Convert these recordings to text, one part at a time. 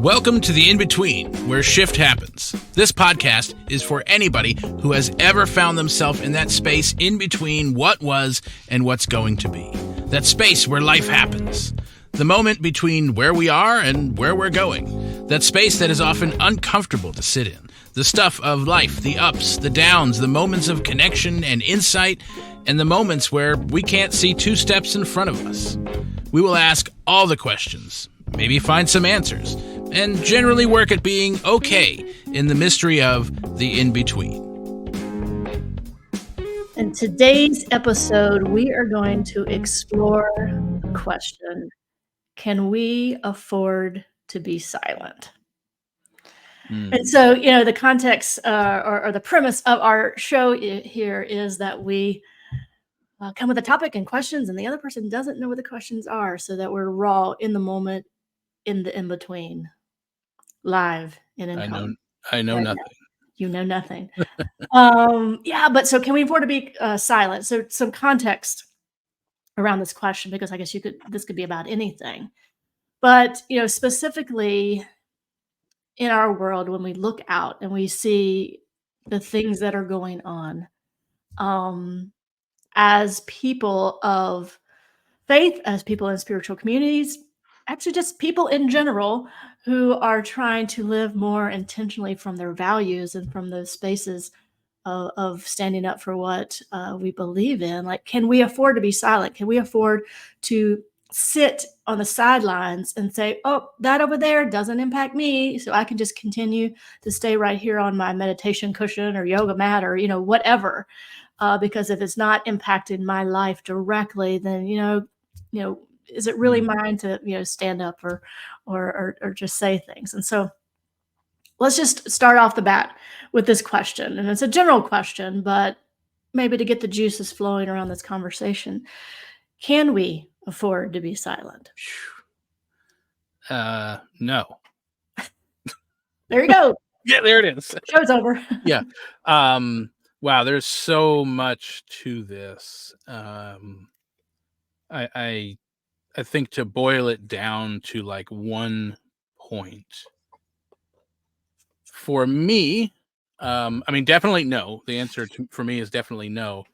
Welcome to the In-Between, where shift happens. This podcast is for anybody who has ever found themselves in that space in between what was and what's going to be. That space where life happens. The moment between where we are and where we're going. That space that is often uncomfortable to sit in. The stuff of life, the ups, the downs, the moments of connection and insight, and the moments where we can't see two steps in front of us. We will ask all the questions, maybe find some answers, and generally work at being okay in the mystery of the in-between. In today's episode, we are going to explore the question, can we afford to be silent? And so, the context or the premise of our show here is that we come with a topic and questions, and the other person doesn't know what the questions are, so that we're raw in the moment, in the in-between, live and in time. I know Right nothing. now. You know nothing. But so can we afford to be silent? So some context around this question, because I guess this could be about anything. But, specifically in our world, when we look out and we see the things that are going on, as people of faith, as people in spiritual communities, actually just people in general who are trying to live more intentionally from their values and from those spaces of standing up for what we believe in. Like, can we afford to be silent? Can we afford to sit on the sidelines and say, oh, that over there doesn't impact me, so I can just continue to stay right here on my meditation cushion or yoga mat or, whatever. Because if it's not impacting my life directly, then, is it really mine to, stand up or just say things? And so let's just start off the bat with this question. And it's a general question, but maybe to get the juices flowing around this conversation. Can we afford to be silent? No. There you go. Yeah, there it is. Show's over. Yeah. Wow, there's so much to this. I think to boil it down to like one point. For me, definitely no. The answer for me is definitely no.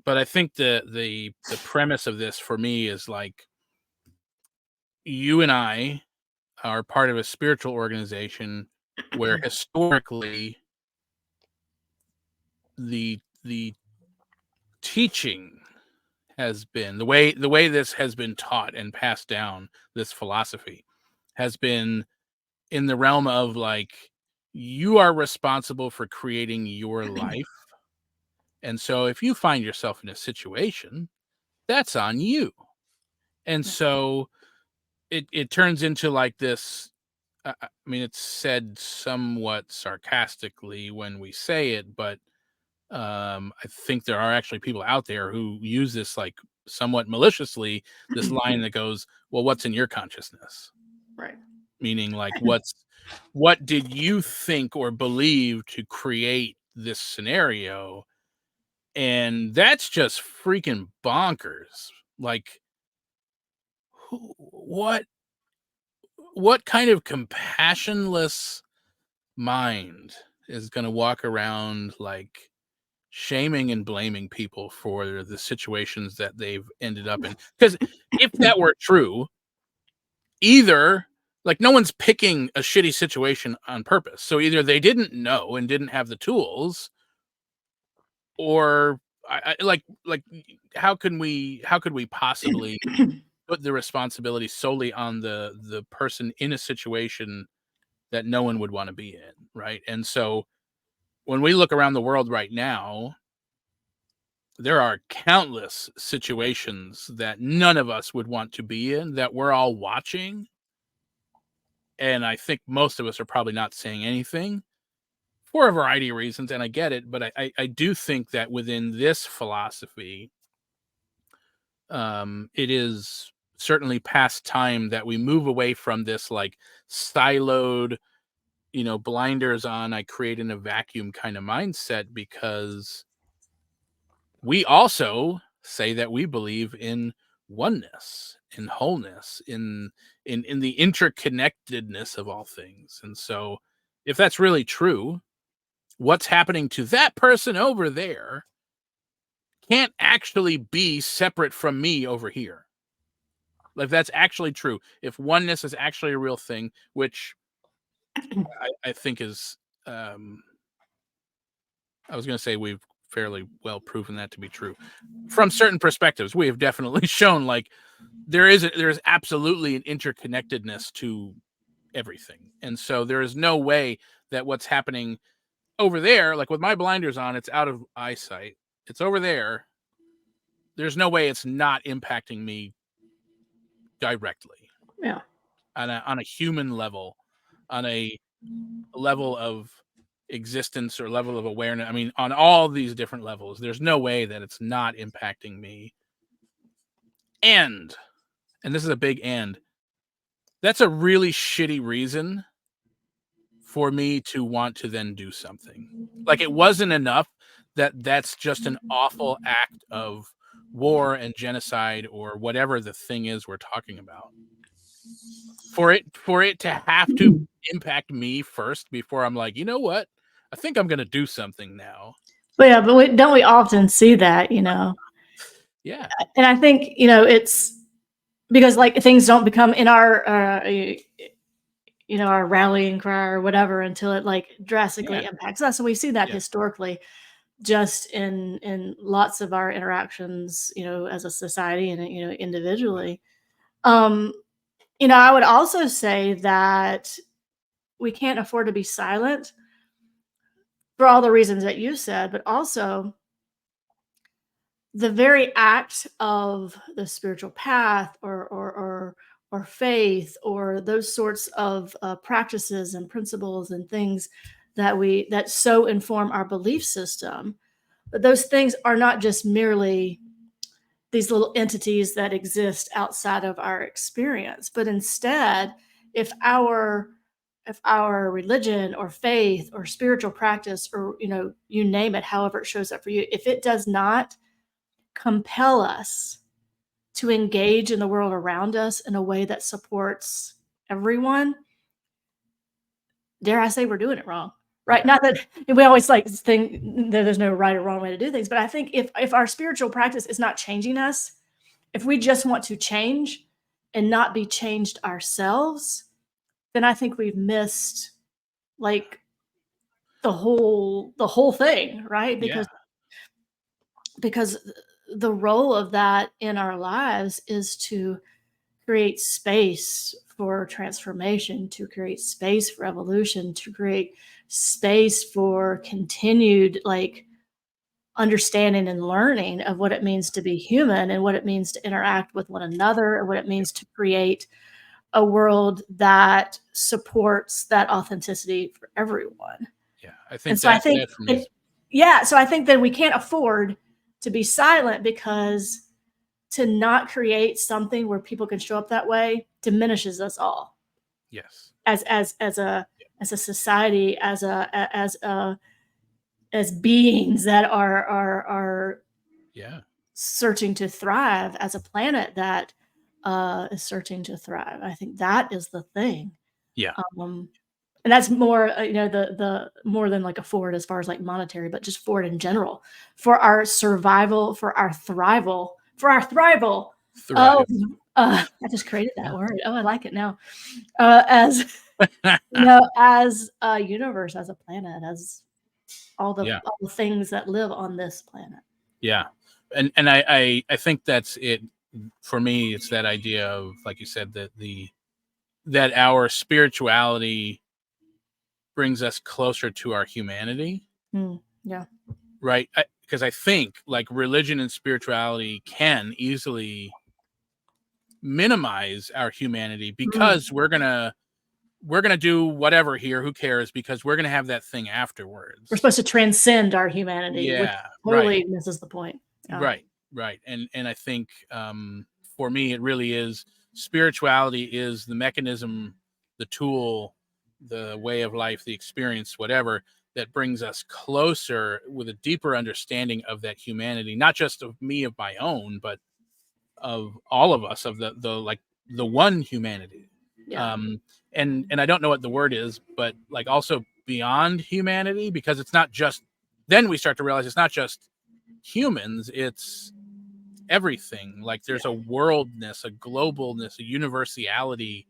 But I think the premise of this for me is like, you and I are part of a spiritual organization where historically the teaching has been the way this has been taught and passed down, this philosophy has been in the realm of like, you are responsible for creating your life. And so if you find yourself in a situation, that's on you. And so it turns into like this. It's said somewhat sarcastically when we say it, but I think there are actually people out there who use this like somewhat maliciously, this line that goes, well, what's in your consciousness? Right. Meaning like, what did you think or believe to create this scenario? And that's just freaking bonkers. Like, what kind of compassionless mind is going to walk around like shaming and blaming people for the situations that they've ended up in? Because if that were true, either like no one's picking a shitty situation on purpose. So either they didn't know and didn't have the tools, or how could we possibly put the responsibility solely on the person in a situation that no one would want to be in, right? And so when we look around the world right now, there are countless situations that none of us would want to be in, that we're all watching. And I think most of us are probably not saying anything for a variety of reasons, and I get it, but I do think that within this philosophy, it is certainly past time that we move away from this like siloed, blinders on, I create in a vacuum kind of mindset, because we also say that we believe in oneness in wholeness, in the interconnectedness of all things. And so if that's really true, what's happening to that person over there can't actually be separate from me over here. Like, that's actually true. If oneness is actually a real thing, which I think is, I was going to say we've fairly well proven that to be true. From certain perspectives, we have definitely shown like there is absolutely an interconnectedness to everything. And so there is no way that what's happening over there, like with my blinders on, it's out of eyesight. It's over there. There's no way it's not impacting me directly. Yeah. On a human level, on a level of existence or level of awareness. I mean, on all these different levels, there's no way that it's not impacting me. And this is a big and, that's a really shitty reason for me to want to then do something. Like, it wasn't enough that's just an awful act of war and genocide or whatever the thing is we're talking about. For it to have to impact me first before I'm like, you know what? I think I'm gonna do something now. But yeah, but don't we often see that, you know? Yeah. And I think, you know, it's because like things don't become in our, you know, our rallying cry or whatever until it like drastically Yeah. impacts us. And we see that Yeah. historically just in lots of our interactions, you know, as a society and, you know, individually. You know, I would also say that we can't afford to be silent for all the reasons that you said, but also the very act of the spiritual path or faith or those sorts of practices and principles and things that so inform our belief system, but those things are not just merely these little entities that exist outside of our experience, but instead, if our religion or faith or spiritual practice, or you know, you name it, however it shows up for you, if it does not compel us to engage in the world around us in a way that supports everyone, dare I say we're doing it wrong. Right. Yeah. Not that we always like think that there's no right or wrong way to do things, but I think if our spiritual practice is not changing us, if we just want to change and not be changed ourselves, then I think we've missed like the whole thing, right? Yeah. Because the role of that in our lives is to create space for transformation, to create space for evolution, to create space for continued like understanding and learning of what it means to be human and what it means to interact with one another and what it Yeah. means to create a world that supports that authenticity for everyone. Yeah. I And think so I think that for me is, yeah, so I think that we can't afford to be silent because to not create something where people can show up that way diminishes us all yes. as a society, as beings that are Yeah. searching to thrive, as a planet that is searching to thrive. I think that is the thing. Yeah. Um, and that's more, you know, the more than like a forward as far as like monetary, but just forward in general for our survival, for our thrival. Oh, Thrive. I just created that Yeah. word. Oh, I like it now. As you know, as a universe, as a planet, as Yeah. all the things that live on this planet. Yeah. And I think that's it for me. It's that idea of, like you said, that our spirituality brings us closer to our humanity, Yeah. right? Because I think like religion and spirituality can easily minimize our humanity Mm. because we're gonna do whatever here. Who cares? Because we're gonna have that thing We're afterwards. supposed to transcend our humanity, which Yeah. Right. totally misses the point. Yeah. Right. Right. And I think for me, it really is, spirituality is the mechanism, the tool, the way of life, the experience, whatever, that brings us closer with a deeper understanding of that humanity, not just of me of my own, but all of us, of the like the one humanity. Yeah. um and I don't know what the word is, but like also beyond humanity, because it's not just, then we start to realize it's not just humans, it's everything. Like there's a worldness, a globalness, a universality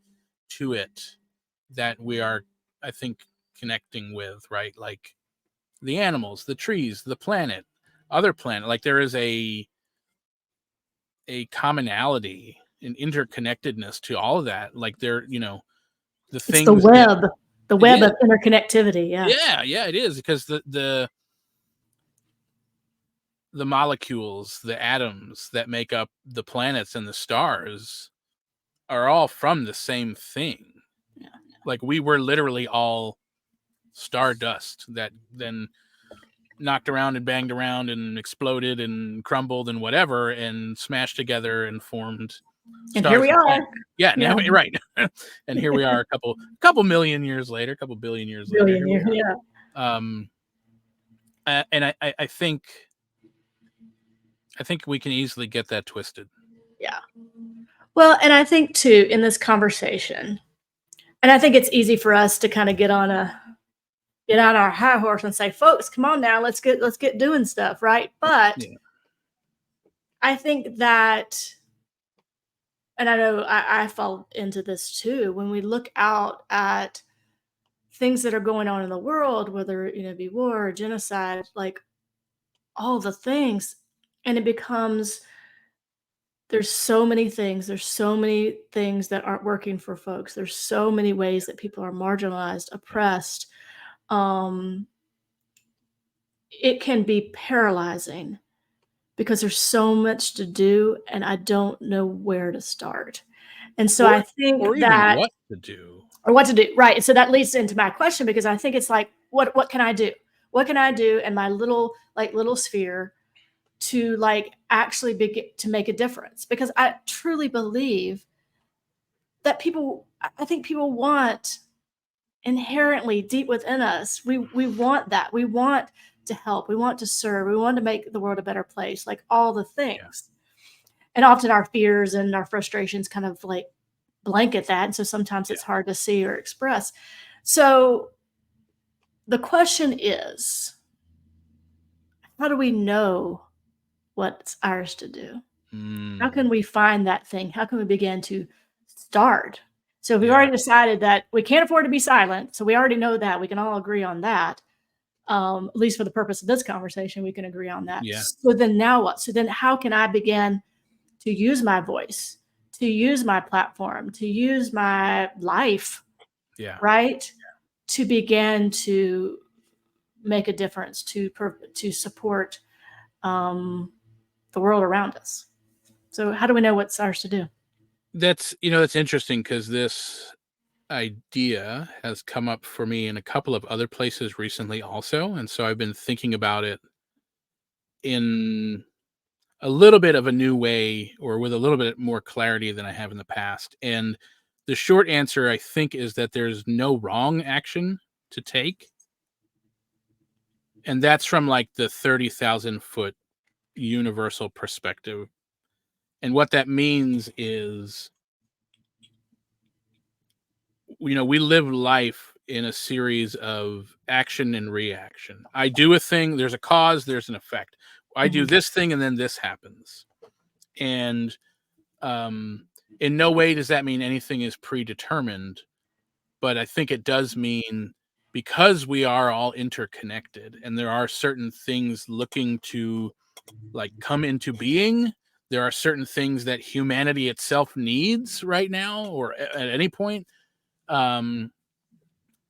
to it that we are, I think, connecting with, right? Like the animals, the trees, the planet, other planet. Like there is a commonality, an interconnectedness to all of that. Like there, the It's the things that web, the it web is. of interconnectivity. Yeah. Yeah, it is, because the molecules, the atoms that make up the planets and the stars are all from the same thing. Yeah. Like we were literally all stardust that then knocked around and banged around and exploded and crumbled and whatever and smashed together and formed And here stars we and are. planets. Yeah, Yeah. now right. And here we are a couple million years later, a couple billion years later. Billion Here we years. Yeah. are. And I think we can easily get that twisted. Yeah. Well, and I think too in this conversation, and I think it's easy for us to kind of get on our high horse and say, "Folks, come on now, let's get doing stuff," right? But Yeah. I think that, and I know I fall into this too. When we look out at things that are going on in the world, whether it be war or genocide, like all the things, and it becomes there's so many things that aren't working for folks. There's so many ways that people are marginalized, oppressed. Um, it can be paralyzing because there's so much to do and I don't know where to start. And so Or I think or even that what to do. or what to do, right? So that leads into my question because I think it's like what can I do? What can I do in my little sphere to like actually begin to make a difference? Because I truly believe that I think people want inherently deep within us, we want that. We want to help. We want to serve. We want to make the world a better place, like all the Yeah. things. And often our fears and our frustrations kind of like blanket that. And so sometimes Yeah. it's hard to see or express. So the question is, how do we know what's ours to do? How can we find that thing? How can we begin to start? So we've Yeah. already decided that we can't afford to be silent. So we already know that. We can all agree on that. At least for the purpose of this conversation, we can agree on that. Yeah. So then now what? So then how can I begin to use my voice, to use my platform, to use my life, Yeah. right? To begin to make a difference, to support the world around us. So how do we know what's ours to do? That's interesting, because this idea has come up for me in a couple of other places recently also, and so I've been thinking about it in a little bit of a new way, or with a little bit more clarity than I have in the past. And the short answer, I think, is that there's no wrong action to take. And that's from like the 30,000-foot universal perspective. And what that means is, we live life in a series of action and reaction. I do a thing, there's a cause, there's an effect. I do Mhm. this thing, and then this happens. And in no way does that mean anything is predetermined, but I think it does mean, because we are all interconnected and there are certain things looking to like come into being, there are certain things that humanity itself needs right now, or at any point, um,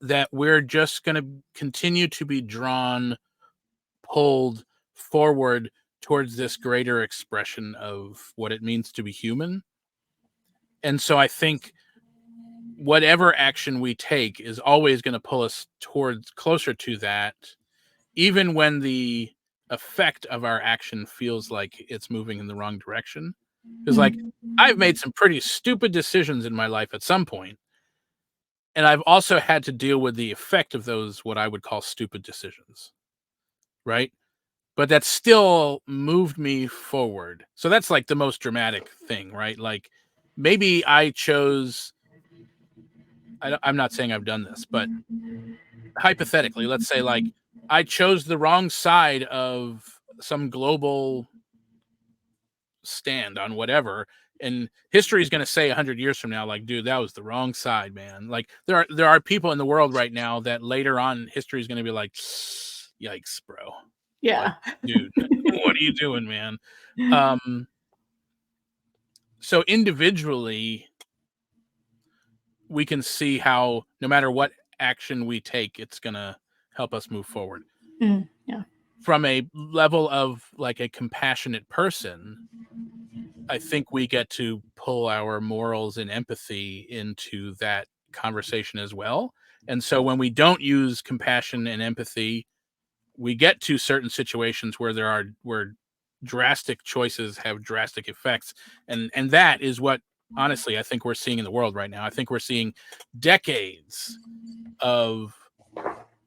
that we're just going to continue to be drawn, pulled forward towards this greater expression of what it means to be human. And so I think whatever action we take is always going to pull us towards closer to that, even when the effect of our action feels like it's moving in the wrong direction. Because like I've made some pretty stupid decisions in my life at some point, and I've also had to deal with the effect of those, what I would call stupid decisions, right? but that still moved me forward. So that's like the most dramatic thing, right? Like maybe I chose, I'm not saying I've done this, but hypothetically, let's say like I chose the wrong side of some global stand on whatever, and history is going to say 100 years from now, like, dude, that was the wrong side, man. Like there are people in the world right now that later on history is going to be like, yikes, bro. Like, Yeah. dude, what are you doing, man? um so individually we can see how no matter what action we take, it's going to help us move forward. Yeah. From a level of like a compassionate person, I think we get to pull our morals and empathy into that conversation as well. And so when we don't use compassion and empathy, we get to certain situations where drastic choices have drastic effects. And that is what honestly I think we're seeing in the world right now. I think we're seeing decades of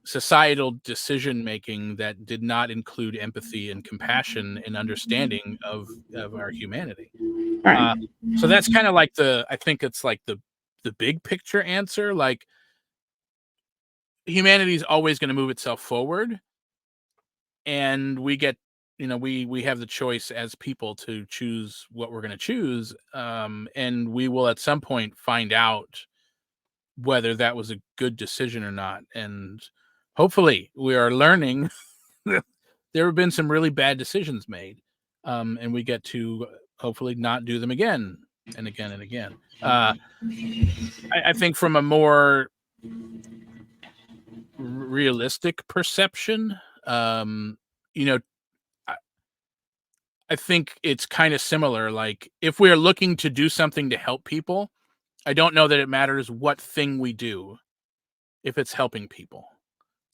societal decision making that did not include empathy and compassion and understanding of our humanity. Right. Uh, so that's kind of like I think it's like the big picture answer. Like humanity is always going to move itself forward, and we get, we have the choice as people to choose what we're going to choose, and we will at some point find out whether that was a good decision or not. And hopefully, we are learning. There have been some really bad decisions made, and we get to hopefully not do them again and again and again. I think from a more realistic perception, um, you know, I, I think it's kind of similar. Like if we're looking to do something to help people, I don't know that it matters what thing we do if it's helping people.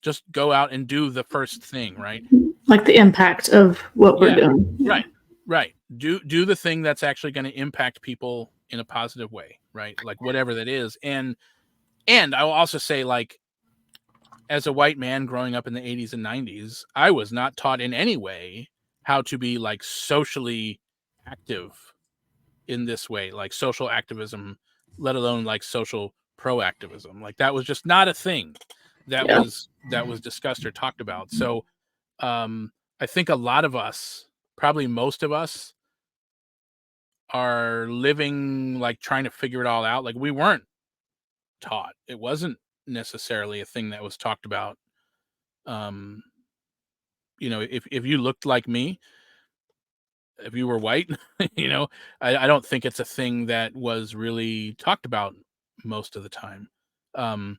Just go out and do the first thing, right? Like the impact of what we're Yeah, doing. Yeah. right, right. Do the thing that's actually going to impact people in a positive way, right? Like whatever that is. And I will also say, like, as a white man growing up in the 80s and 90s, I was not taught in any way how to be like socially active in this way, like social activism, let alone like social proactivism. Like that was just not a thing Yeah. that was discussed or talked about. So um I think a lot of us, probably most of us, are living like trying to figure it all out. Like we weren't taught. It wasn't necessarily a thing that was talked about. um if you looked like me, if you were white, you know, I don't think it's a thing that was really talked about most of the time. Um,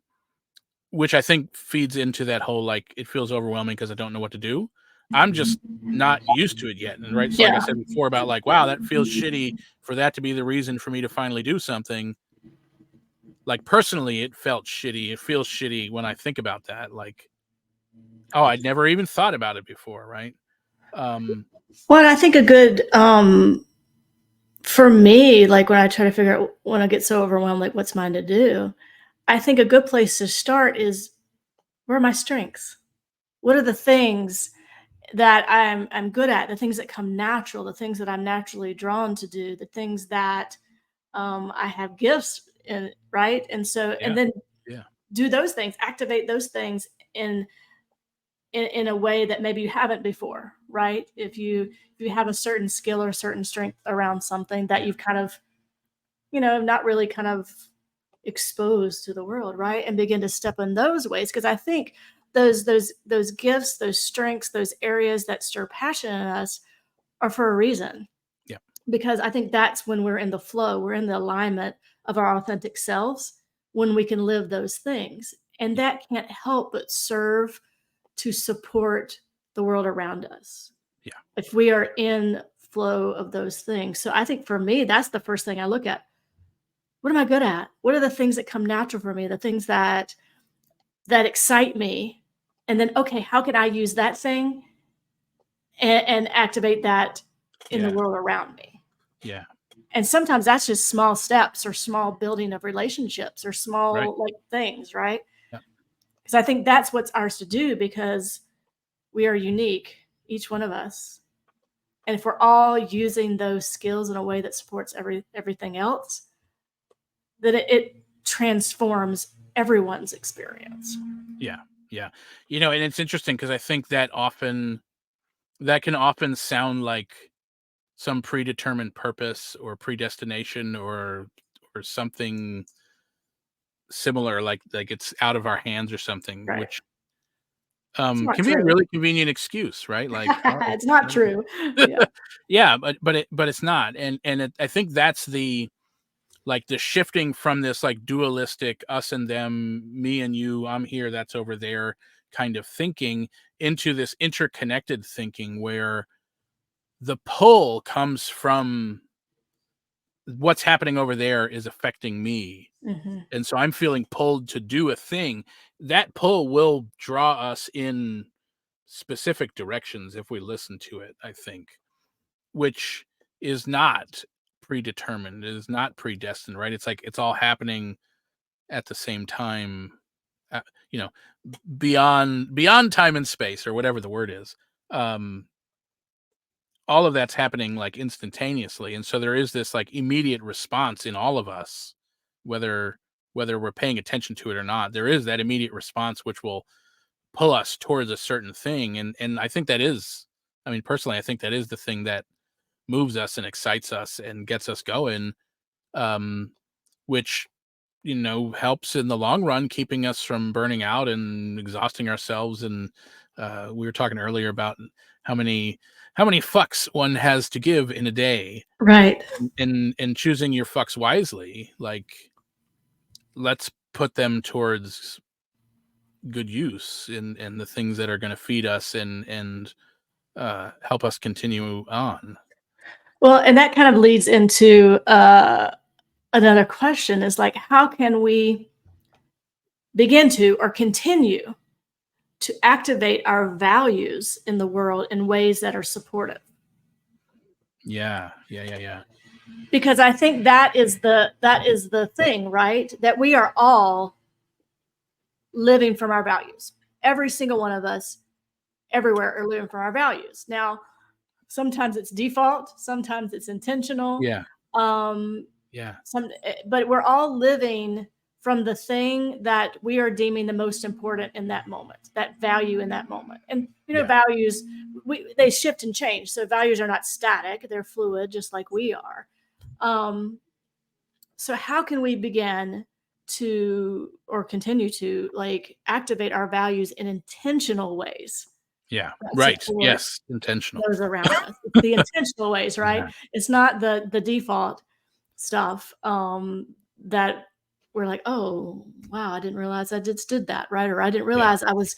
which I think feeds into that whole like it feels overwhelming because I don't know what to do. I'm just not used to it yet. And right, so like I Yeah. said before about like, wow, that feels shitty for that to be the reason for me to finally do something. Like personally, it felt shitty. It feels shitty when I think about that. Like, oh, I'd never even thought about it before, right? Um, Well, I think a good for me, like when I try to figure out when I get so overwhelmed, like what's mine to do, I think a good place to start is where are my strengths? What are the things that I'm good at, the things that come natural, the things that I'm naturally drawn to do, the things that I have gifts in, right? And so, and yeah, then yeah, do those things, activate those things in in a way that maybe you haven't before, right? If you have a certain skill or a certain strength around something that yeah, you've kind of, not really kind of exposed to the world, right? And begin to step in those ways. Because I think those gifts, those strengths, those areas that stir passion in us are for a reason. yeah, Because I think that's when we're in the flow, we're in the alignment of our authentic selves when we can live those things. And yeah, that can't help but serve to support the world around us yeah, if we are in flow of those things. So I think for me, that's the first thing I look at. What am I good at? What are the things that come natural for me? The things that excite me? And then, okay, how can I use that thing and activate that in the yeah, world around me? yeah. And sometimes that's just small steps or small building of relationships or Right. small like things, right? Yeah. Because I think that's what's ours to do because we are unique. each one of us. And if we're all using those skills in a way that supports everything else, then it transforms everyone's experience. Yeah. Yeah. And it's interesting because I think that can often sound like some predetermined purpose or predestination or something similar, like it's out of our hands or something, Right. which It's not can be a true. really convenient excuse, right? Like, oh, It's not true. Yeah. yeah, but it's not, I think that's the like the shifting from this like dualistic us and them, me and you, I'm here, that's over there kind of thinking into this interconnected thinking where the pull comes from what's happening over there is affecting me. Hmm. And so I'm feeling pulled to do a thing. That pull will draw us in specific directions if we listen to it, I think, which is not predetermined, it is not predestined, right? It's like it's all happening at the same time, uh, you know, beyond time and space or whatever the word is. Um, all of that's happening like instantaneously, and so there is this like immediate response in all of us, whether we're paying attention to it or not. There is that immediate response which will pull us towards a certain thing, and I think that is, I mean, personally, I think that is the thing that moves us and excites us and gets us going, um, which helps in the long run, keeping us from burning out and exhausting ourselves. And we were talking earlier about how many fucks one has to give in a day, Right. and choosing your fucks wisely. Like, let's put them towards good use in the things that are going to feed us and help us continue on. Well, and that kind of leads into another question is like, how can we begin to or continue to activate our values in the world in ways that are supportive? Yeah, yeah, yeah, yeah, Because I think that is the thing, right? That we are all living from our values. Every single one of us, everywhere, are living from our values. Now, sometimes it's default, sometimes it's intentional. yeah, Um, yeah, but we're all living from the thing that we are deeming the most important in that moment, that value in that moment. And yeah, values, they shift and change. So values are not static; they're fluid, just like we are. Um, so how can we begin to or continue to like activate our values in intentional ways yeah. that Right. support Yes. Intentional. those around us? It's the intentional ways, right? Yeah. It's not the default stuff that we're like, oh wow, I didn't realize I just did that, right? Or I didn't Yeah. realize I was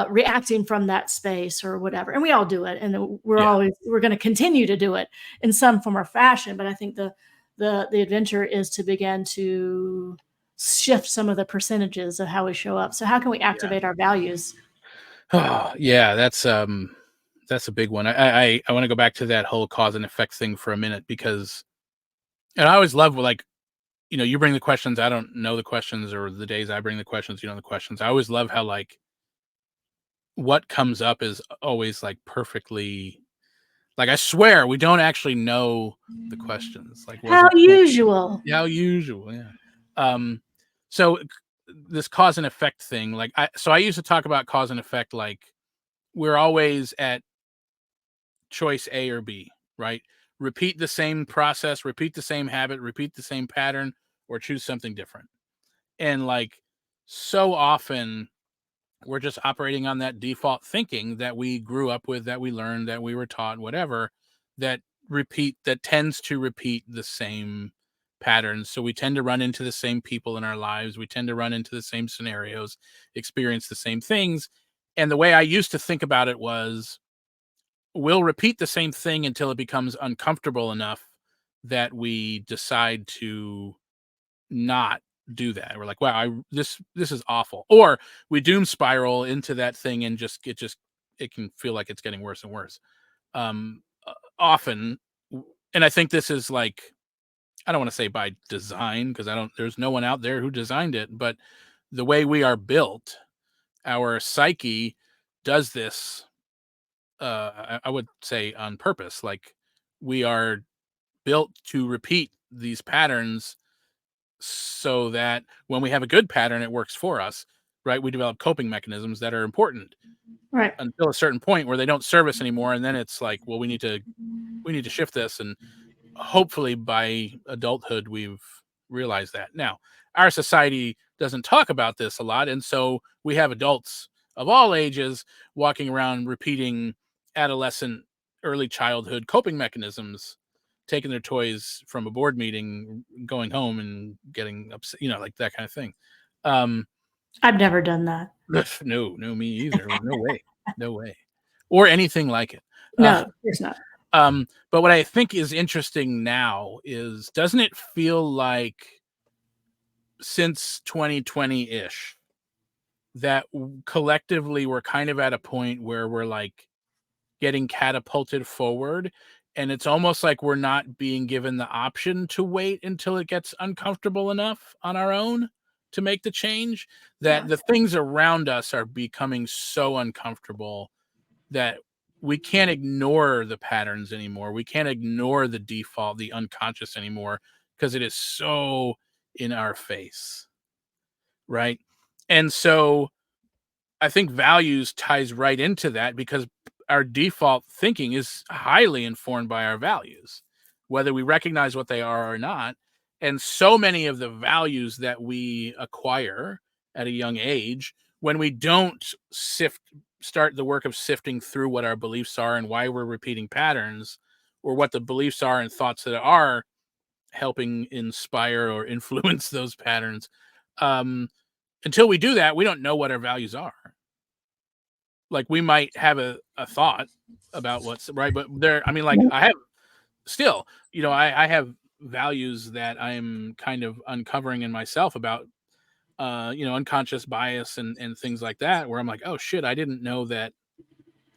reacting from that space or whatever. And we all do it, and Yeah. we're going to continue to do it in some form or fashion. But I think the adventure is to begin to shift some of the percentages of how we show up. So how can we Yeah. activate our values? Oh, yeah. That's a big one. I want to go back to that whole cause and effect thing for a minute because, and I always love like, you bring the questions. I don't know the questions, or the days I bring the questions, the questions. I always love how like what comes up is always like perfectly, like, I swear we don't actually know the questions. Like, was How it usual. how usual? Yeah. Um, so this cause and effect thing, like I used to talk about cause and effect, like we're always at choice A or B, right? Repeat the same process, repeat the same habit, repeat the same pattern, or choose something different. And like so often we're just operating on that default thinking that we grew up with, that we learned, that we were taught, whatever, that that tends to repeat the same patterns. So we tend to run into the same people in our lives. We tend to run into the same scenarios, experience the same things. And the way I used to think about it was, we'll repeat the same thing until it becomes uncomfortable enough that we decide to not do that. We're like, wow, this is awful. Or we doom spiral into that thing and it can feel like it's getting worse and worse. Often, and I think this is like, I don't want to say by design, because I don't there's no one out there who designed it, but the way we are built, our psyche does this I would say on purpose. Like we are built to repeat these patterns so that when we have a good pattern, it works for us, right? We develop coping mechanisms that are important Right. until a certain point where they don't serve us anymore, and then it's like, well, we need to shift this, and hopefully by adulthood we've realized that. Now, our society doesn't talk about this a lot, and so we have adults of all ages walking around repeating adolescent, early childhood coping mechanisms, taking their toys from a board meeting, going home and getting upset, like that kind of thing. um I've never done that. no, me either. No way, no way, or anything like it. uh No, there's not. but what I think is interesting now is, doesn't it feel like since 2020-ish that collectively we're kind of at a point where we're like getting catapulted forward, and it's almost like we're not being given the option to wait until it gets uncomfortable enough on our own to make the change, that Yeah. the things around us are becoming so uncomfortable that we can't ignore the patterns anymore. We can't ignore the default, the unconscious anymore, because it is so in our face, right? And so I think values ties right into that, because our default thinking is highly informed by our values, whether we recognize what they are or not. And so many of the values that we acquire at a young age, when we don't start the work of sifting through what our beliefs are and why we're repeating patterns, or what the beliefs are and thoughts that are helping inspire or influence those patterns, um, until we do that, we don't know what our values are. Like we might have a thought about what's right, but I mean, like I have still, I have values that I'm kind of uncovering in myself about, unconscious bias and things like that, where I'm like, oh shit, I didn't know that.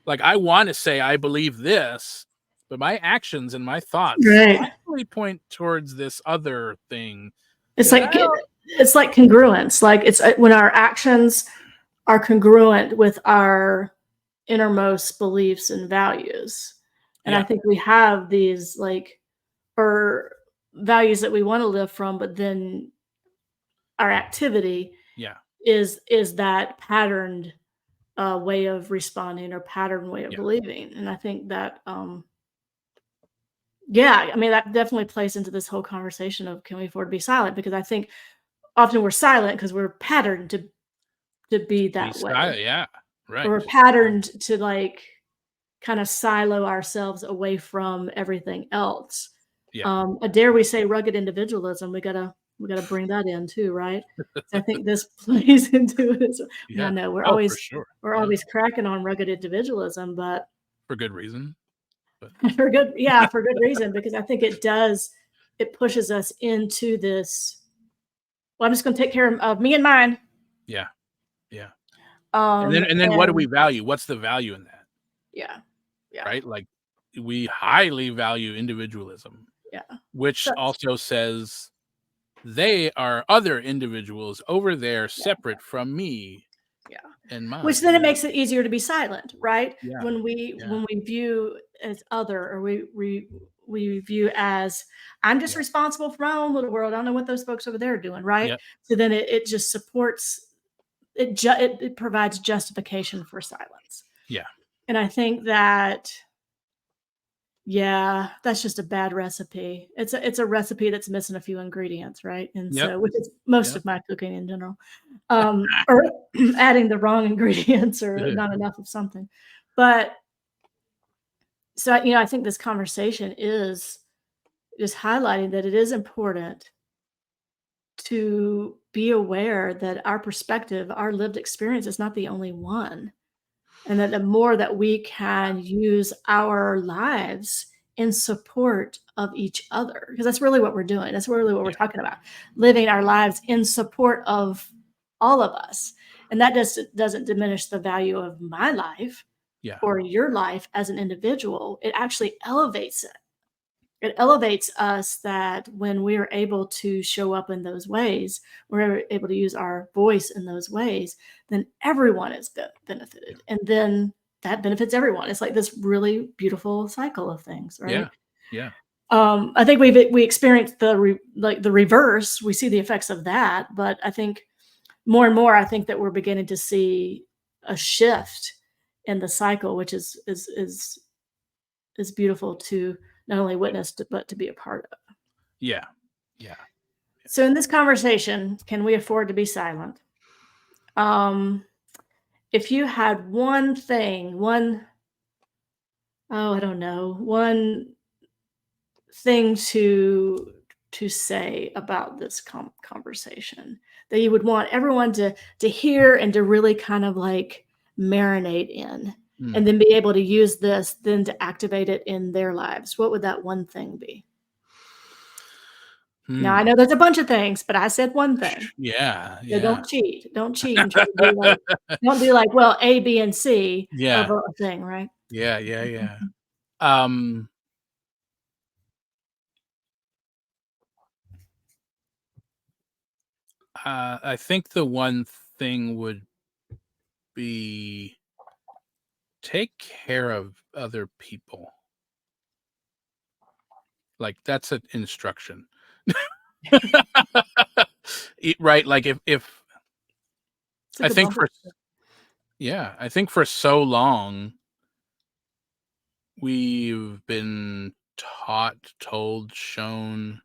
Like I want to say I believe this, but my actions and my thoughts Right. actually point towards this other thing It's that like it's like congruence. Like it's when our actions are congruent with our innermost beliefs and values. And I yeah, think we have these like or values that we want to live from, but then our activity yeah, is that patterned way of responding or patterned way of yeah, believing. And I think that yeah, I mean that definitely plays into this whole conversation of can we afford to be silent? Because I think often we're silent because we're patterned to be be that way. style, yeah, Or right, we're patterned to like kind of silo ourselves away from everything else. yeah, Dare we say rugged individualism? We gotta bring that in too, right? So I think this plays into it. I mean, I yeah. know we're Oh, for always sure, we're yeah, always cracking on rugged individualism, but for good reason, but for good, yeah, for good reason, because I think it pushes us into this. Well, I'm just going to take care of me and mine. yeah, yeah. And then Um, and then what do we and value? What's the value in that, yeah, yeah, right? Like we highly value individualism, yeah. which So also says they are other individuals over there yeah, separate from me yeah. and Which then mine. it makes it easier to be silent, right? Yeah, When we yeah, when we view as other, or we view as I'm just yeah, responsible for my own little world. I don't know what those folks over there are doing, right? yeah, So then it just supports it provides justification for silence. yeah, And I think that yeah, that's just a bad recipe. It's a recipe that's missing a few ingredients, right? And yep, so which is most yep. of my cooking in general. Or adding the wrong ingredients or Yeah, not enough of something. But so I think this conversation is highlighting that it is important to be aware that our perspective, our lived experience is not the only one. And that the more that we can use our lives in support of each other, because that's really what we're doing. That's really what we're yeah, talking about. Living our lives in support of all of us. And that doesn't diminish the value of my life yeah, or your life as an individual. It actually elevates it. It elevates us that when we are able to show up in those ways, we're able to use our voice in those ways, then everyone is benefited. And then that benefits everyone. It's like this really beautiful cycle of things, right? Yeah. Yeah. I think we experienced the reverse. We see the effects of that, but I think more and more, I think that we're beginning to see a shift in the cycle, which is beautiful to not only witness but to be a part of. Yeah. Yeah. So, in this conversation, can we afford to be silent? Um, if you had one thing, I don't know, one thing to say about this conversation that you would want everyone to hear and to really kind of like marinate in, Mm. and then be able to use this then to activate it in their lives, what would that one thing be? Now I Hmm. know there's a bunch of things, but I said one thing. Yeah. So Yeah. don't cheat and try to do like, don't do like, well, A, B, and C of Yeah. a thing, right? Yeah. Yeah. Yeah. Um, I think the one thing would be take care of other people. Like that's an instruction. Right? Like if It's a I good think bumper. for I think for so long we've been taught, told, shown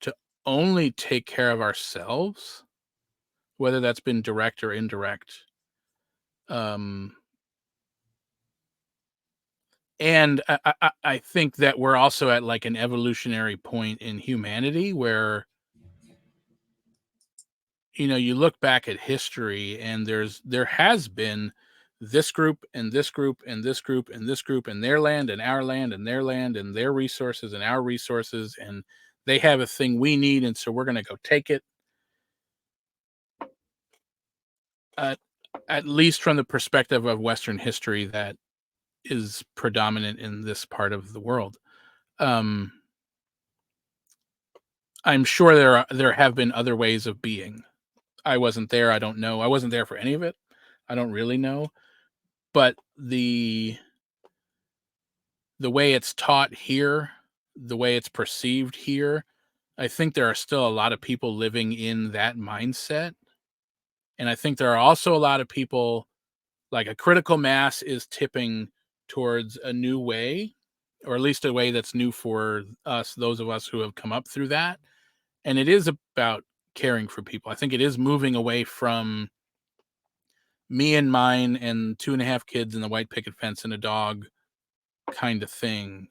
to only take care of ourselves, whether that's been direct or indirect. Um, and I think that we're also at like an evolutionary point in humanity where, you know, you look back at history and there has been this group and this group and this group and this group and their land and our land and their land and their resources and our resources, and they have a thing we need, and so we're going to go take it. uh, at least from the perspective of Western history that is predominant in this part of the world. um I'm sure there have been other ways of being. I wasn't there, I don't know, I wasn't there for any of it, I don't really know. But the way it's taught here, the way it's perceived here, I think there are still a lot of people living in that mindset. And I think there are also a lot of people, like a critical mass is tipping towards a new way, or at least a way that's new for us, those of us who have come up through that. And it is about caring for people. I think it is moving away from me and mine and 2.5 kids and the white picket fence and a dog kind of thing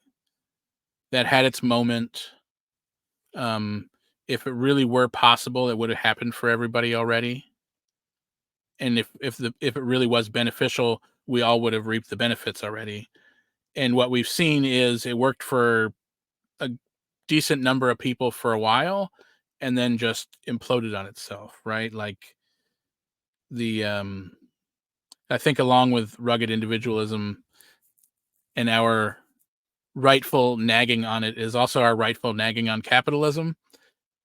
that had its moment. Um, if it really were possible, it would have happened for everybody already. And if it really was beneficial, we all would have reaped the benefits already. And what we've seen is it worked for a decent number of people for a while and then just imploded on itself, right? Like the I think along with rugged individualism and our rightful nagging on it is also our rightful nagging on capitalism,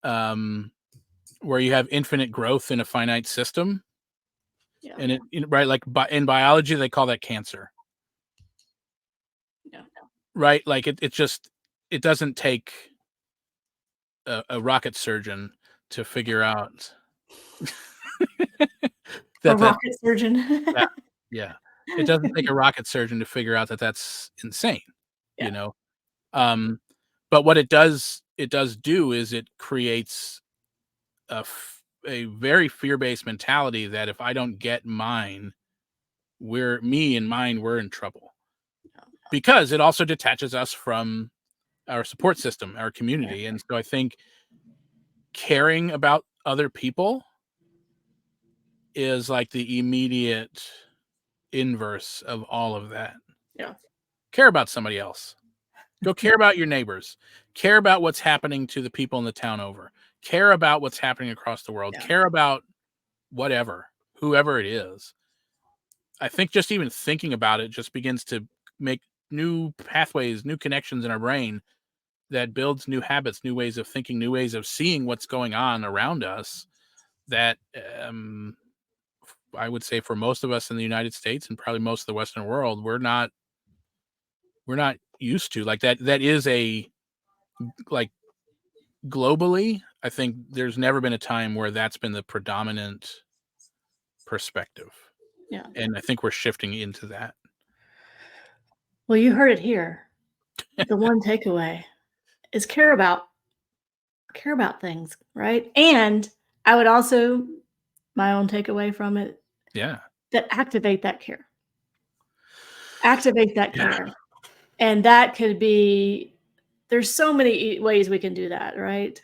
um, where you have infinite growth in a finite system. Yeah. And right, like in biology, they call that cancer, Yeah. right? Like it just, it doesn't take a rocket surgeon to figure out A that rocket surgeon. yeah, yeah, it doesn't take a rocket surgeon to figure out that that's insane, you Yeah. know. Um, but what it does do is it creates a very fear-based mentality that if I don't get mine, me and mine, we're in trouble, because it also detaches us from our support system, our Yeah. community. And so I think caring about other people is like the immediate inverse of all of that. Yeah. Care about somebody else. Go care about your neighbors. Care about what's happening to the people in the town over. Care about what's happening across the world. Yeah. Care about whatever, whoever it is. I think just even thinking about it just begins to make new pathways, new connections in our brain that builds new habits, new ways of thinking, new ways of seeing what's going on around us that I would say for most of us in the United States and probably most of the Western world, we're not used to. Like that is a, like, globally, I think there's never been a time where that's been the predominant perspective. Yeah. And I think we're shifting into that. Well, you heard it here. The one takeaway is care about things, right? And I would also, my own takeaway from it, Yeah. that activate that care. Activate that Yeah. care. And that could be, there's so many ways we can do that, right?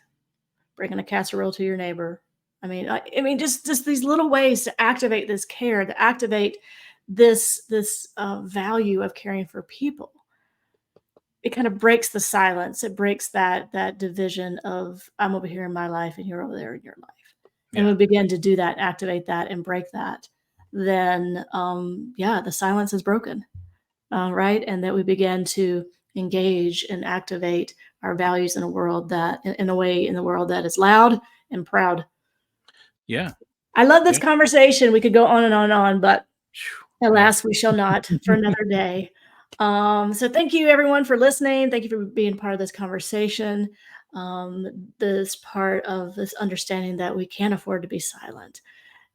Bringing a casserole to your neighbor. I mean, just these little ways to activate this care, to activate this value of caring for people. It kind of breaks the silence. It breaks that division of I'm over here in my life and you're over there in your life. And Yeah. we begin to do that, activate that, and break that. Then, the silence is broken, right? And that we begin to engage and activate our values in a world that, in a way, in the world that is loud and proud. Yeah. I love this Yeah. conversation. We could go on and on and on, but alas, Yeah. we shall not for another day. So thank you everyone for listening. Thank you for being part of this conversation. This part of this understanding that we can't afford to be silent.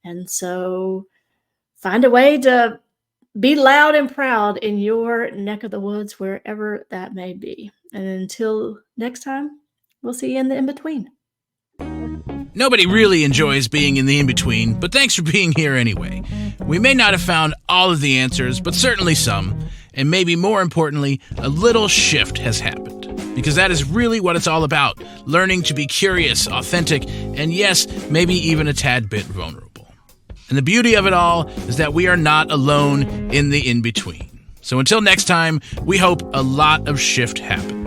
And so find a way to be loud and proud in your neck of the woods, wherever that may be. And until next time, we'll see you in the in-between. Nobody really enjoys being in the in-between, but thanks for being here anyway. We may not have found all of the answers, but certainly some. And maybe more importantly, a little shift has happened. Because that is really what it's all about. Learning to be curious, authentic, and yes, maybe even a tad bit vulnerable. And the beauty of it all is that we are not alone in the in-between. So until next time, we hope a lot of shift happens.